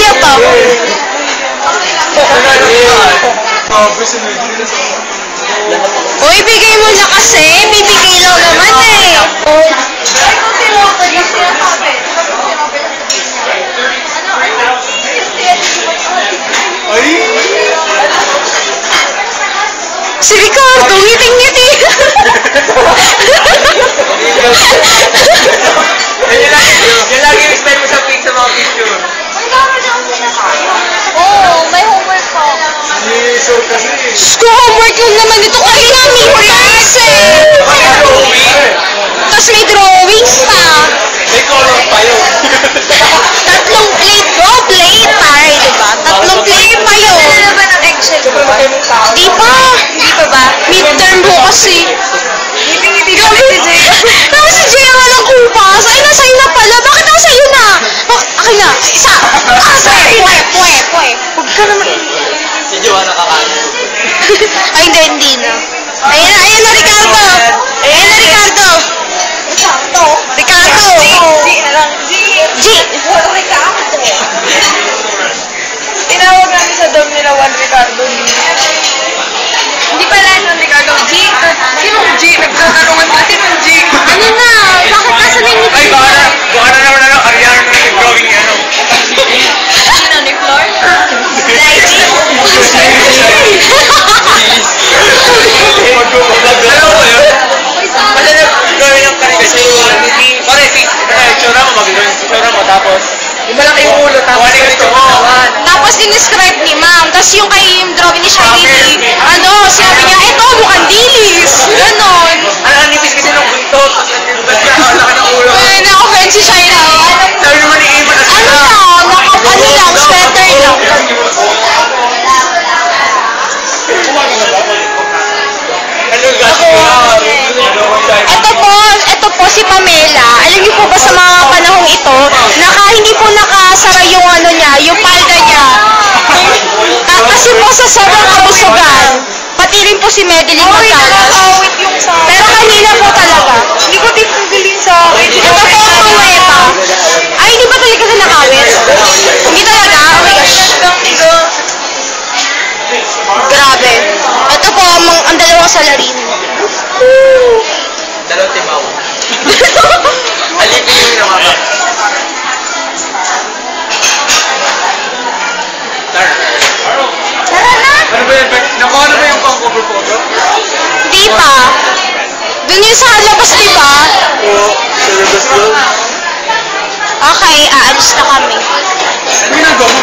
Kuya pa. Uy, bigay mo na kasi. Bibigay lang naman eh. Si Ricardo, ngiting-ngiti. Yan lagi expect mo sa pic sa mga picture. Oo, may homework pa. Gusto homework lang naman ito kasi namin kasi. Tapos may drawings pa. May color pa yun. Tatlong plate. Oh, plate pare, diba? Tatlong plate pa yun. Ano naman ang eggshell ko ba? Di pa. Di pa ba? Midterm bukas eh. Ngiti-ngiti kami si Jay. Tapos si Jay ang walang kupas. Ay, nasa'yo na pala. Bakit ako sa'yo na? Akin na. Isa. Pwe. Huwag ka naman. Si Joanna kakain. Ay, hindi na. Ayan na, Ricardo. Ayan na, Ricardo. Ricardo. G na lang. G. Ricardo. Tinawag namin sa dorm nila Juan Ricardo. Hindi pala nun Ricardo. G. Sinong G? Nagtatanungan pa. Sinong G? Ano na? Bakit nasa na yung Ay, baka na naman Ariana na nag-drawing yan. Sino ni Flor? Alam mo yun? Basta nag-drawing ng kasi pare, itsura mo, mag-drawing itsura mo, tapos yung malaki yung ulo, tapos ganito mo. Tapos dinescribe ni ma'am. Tapos yung kay yung drawing ni Shirley, sabi niya, eto, mukhang dilis. Ganon. Ang nipis kasi ng buntot. Tapos nakalaki ng ulo. Ay, na-offend si Shirley. Sabi naman ni Iman, Ano lang, sweater lang. Ito po si Pamela. Alam niyo po ba sa mga panahong ito, hindi po nakasara yung ano niya, yung palda niya. Kasi po sa sobrang kabusugan, pati rin po si Madeline Gonzalez. Pero kanina po talaga. Hindi ko titigilin sa akin. Ito po ang Nueva. Ay, hindi ba talaga ka nakawit? Hindi talaga? Oh my gosh. Grabe. Ito po ang dalawang salarin. Dalawang timaw. Alipin yung namaka. Tara na! Ano ba yan? Nakuha na ba yung pang-cover photo? Di pa. Doon yun sa labas, di ba? Oo. Sa labas doon. Okay, aalis na kami. Ano yung nagawa mo?